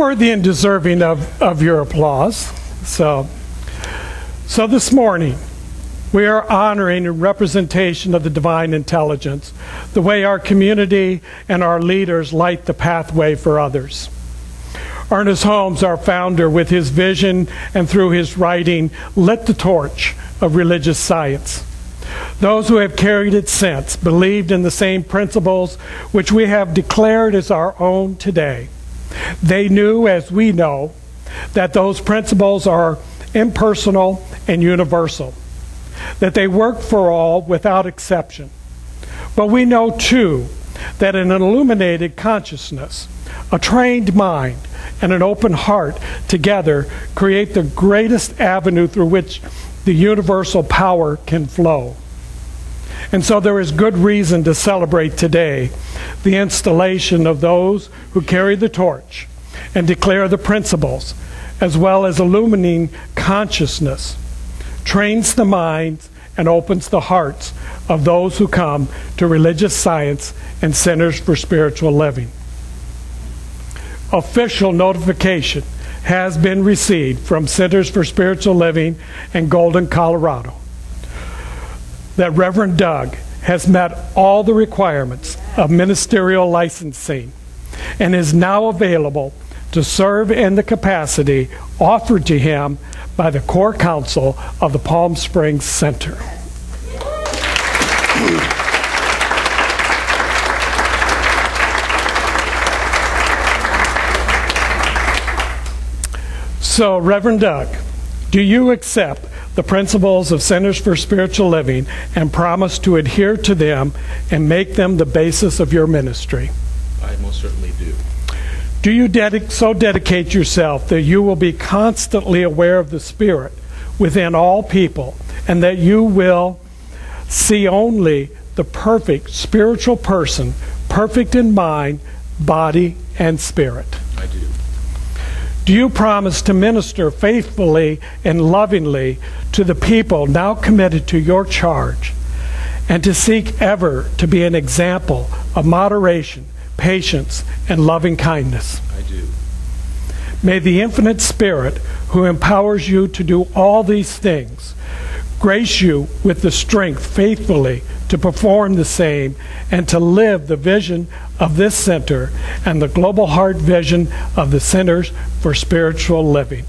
worthy and deserving of your applause. So this morning, we are honoring a representation of the divine intelligence, the way our community and our leaders light the pathway for others. Ernest Holmes, our founder, with his vision and through his writing, lit the torch of religious science. Those who have carried it since believed in the same principles which we have declared as our own today. They knew, as we know, that those principles are impersonal and universal, that they work for all without exception. But we know, too, that an illuminated consciousness, a trained mind, and an open heart together create the greatest avenue through which the universal power can flow. And so there is good reason to celebrate today the installation of those who carry the torch and declare the principles, as well as illuminating consciousness, trains the minds and opens the hearts of those who come to religious science and centers for spiritual living. Official notification has been received from Centers for Spiritual Living in Golden, Colorado, that Reverend Doug has met all the requirements of ministerial licensing and is now available to serve in the capacity offered to him by the Core Council of the Palm Springs Center. So, Reverend Doug, do you accept the principles of Centers for Spiritual Living and promise to adhere to them and make them the basis of your ministry? I most certainly do. Do you so dedicate yourself that you will be constantly aware of the Spirit within all people and that you will see only the perfect spiritual person, perfect in mind, body, and spirit? I do. Do you promise to minister faithfully and lovingly to the people now committed to your charge, and to seek ever to be an example of moderation, patience, and loving kindness? I do. May the infinite Spirit, who empowers you to do all these things, grace you with the strength faithfully to perform the same and to live the vision of this center and the global heart vision of the Centers for Spiritual Living.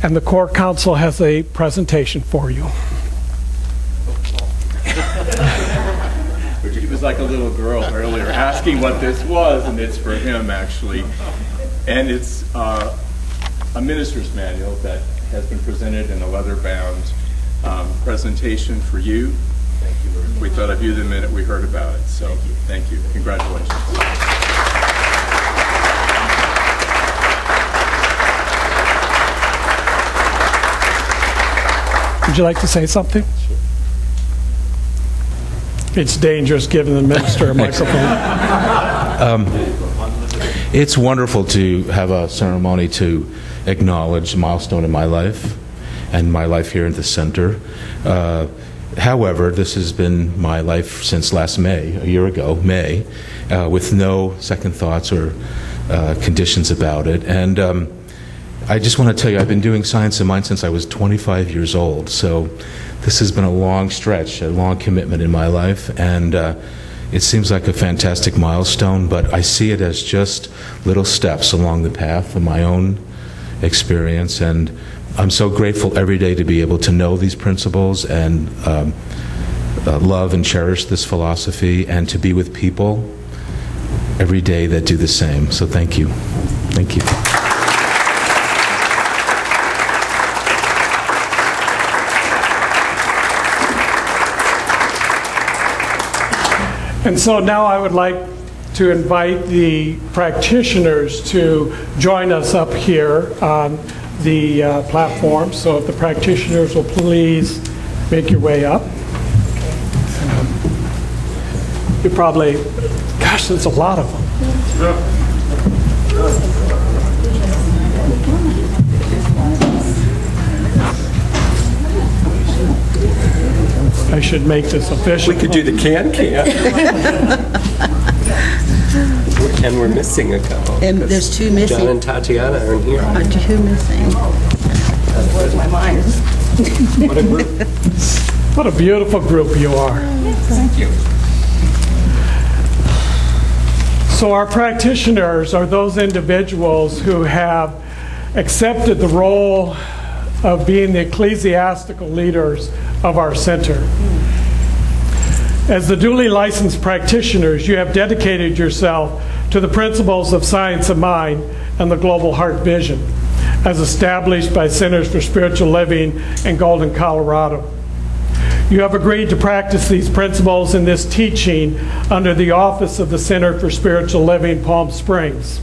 And the Core Council has a presentation for you. He was like a little girl earlier asking what this was, and it's for him, actually. And it's a minister's manual that has been presented in a leather-bound presentation for you. Thank you very much. We thought of you the minute we heard about it, so thank you. Congratulations. Would you like to say something? Sure. It's dangerous giving the minister a microphone. It's wonderful to have a ceremony to acknowledge a milestone in my life and my life here at the center. However, this has been my life since last May, a year ago, May, with no second thoughts or conditions about it. And I just want to tell you, I've been doing Science of Mind since I was 25 years old. So this has been a long stretch, a long commitment in my life. And it seems like a fantastic milestone, but I see it as just little steps along the path of my own experience. And I'm so grateful every day to be able to know these principles and love and cherish this philosophy, and to be with people every day that do the same. So thank you. Thank you. And so now I would like to invite the practitioners to join us up here on the platform. So if the practitioners will please make your way up. You probably, gosh, there's a lot of them. I should make this official. We could do the can-can. And we're missing a couple. And there's two missing. John and Tatiana aren't here. Two missing. That blows my mind. What a group. What a beautiful group you are. Thank you. So our practitioners are those individuals who have accepted the role of being the ecclesiastical leaders of our center. As the duly licensed practitioners, you have dedicated yourself to the principles of science of mind and the global heart vision, as established by Centers for Spiritual Living in Golden, Colorado. You have agreed to practice these principles in this teaching under the office of the Center for Spiritual Living, Palm Springs,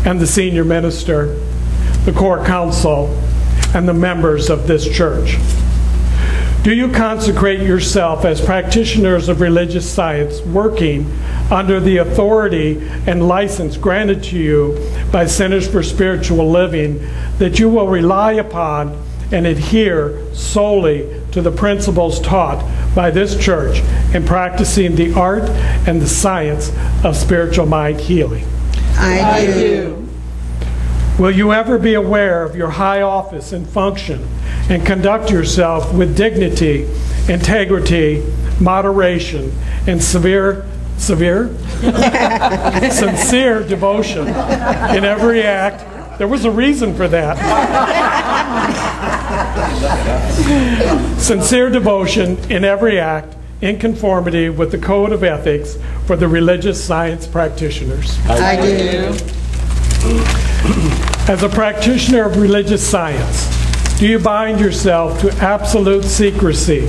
and the senior minister, the core council, and the members of this church. Do you consecrate yourself as practitioners of religious science, working under the authority and license granted to you by Centers for Spiritual Living, that you will rely upon and adhere solely to the principles taught by this church in practicing the art and the science of spiritual mind healing? I do. Will you ever be aware of your high office and function and conduct yourself with dignity, integrity, moderation, and sincere devotion in every act? There was a reason for that. Sincere devotion in every act, in conformity with the code of ethics for the religious science practitioners. I do. As a practitioner of religious science, do you bind yourself to absolute secrecy,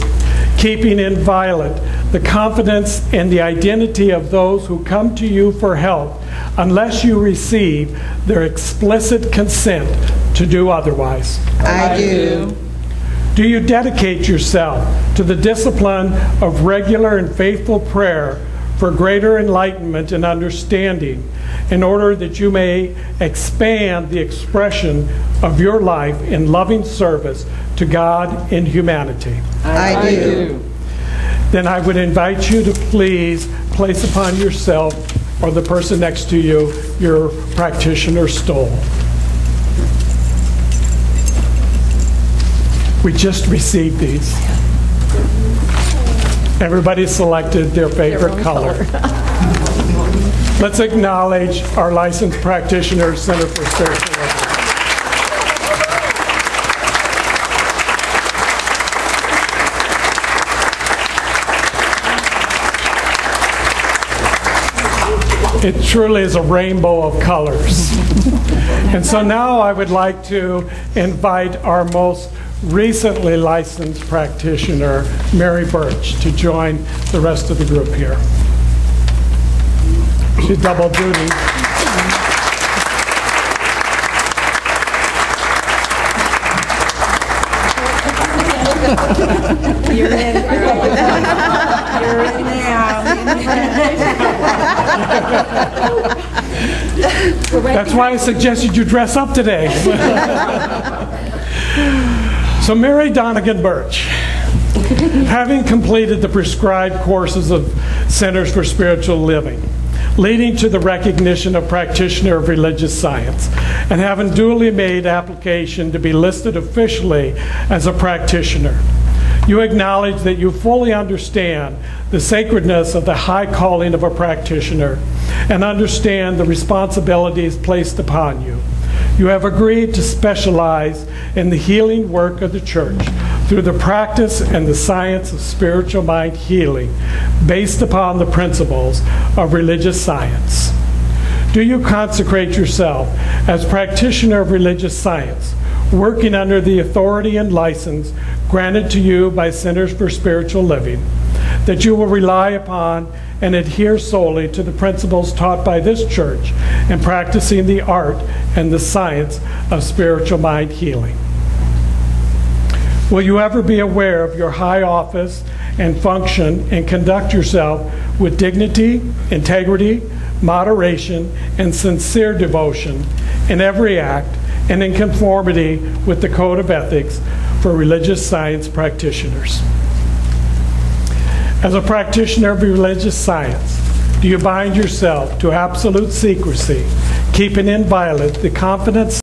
keeping inviolate the confidence and the identity of those who come to you for help unless you receive their explicit consent to do otherwise? I do. Do you dedicate yourself to the discipline of regular and faithful prayer for greater enlightenment and understanding, in order that you may expand the expression of your life in loving service to God and humanity? I do. Then I would invite you to please place upon yourself or the person next to you your practitioner stole. We just received these. Everybody selected their favorite color. Let's acknowledge our licensed practitioners, Center for Spiritual Living. It truly is a rainbow of colors. And so now I would like to invite our most recently licensed practitioner, Mary Birch, to join the rest of the group here. She's double duty. You're in, girl. You're in now. That's why I suggested you dress up today. So Mary Donegan Birch, having completed the prescribed courses of Centers for Spiritual Living, leading to the recognition of practitioner of religious science, and having duly made application to be listed officially as a practitioner, you acknowledge that you fully understand the sacredness of the high calling of a practitioner and understand the responsibilities placed upon you. You have agreed to specialize in the healing work of the church through the practice and the science of spiritual mind healing based upon the principles of religious science. Do you consecrate yourself as practitioner of religious science, working under the authority and license granted to you by Centers for Spiritual Living, that you will rely upon and adhere solely to the principles taught by this church in practicing the art and the science of spiritual mind healing? Will you ever be aware of your high office and function and conduct yourself with dignity, integrity, moderation, and sincere devotion in every act and in conformity with the code of ethics for religious science practitioners? As a practitioner of religious science, do you bind yourself to absolute secrecy, keeping inviolate the confidence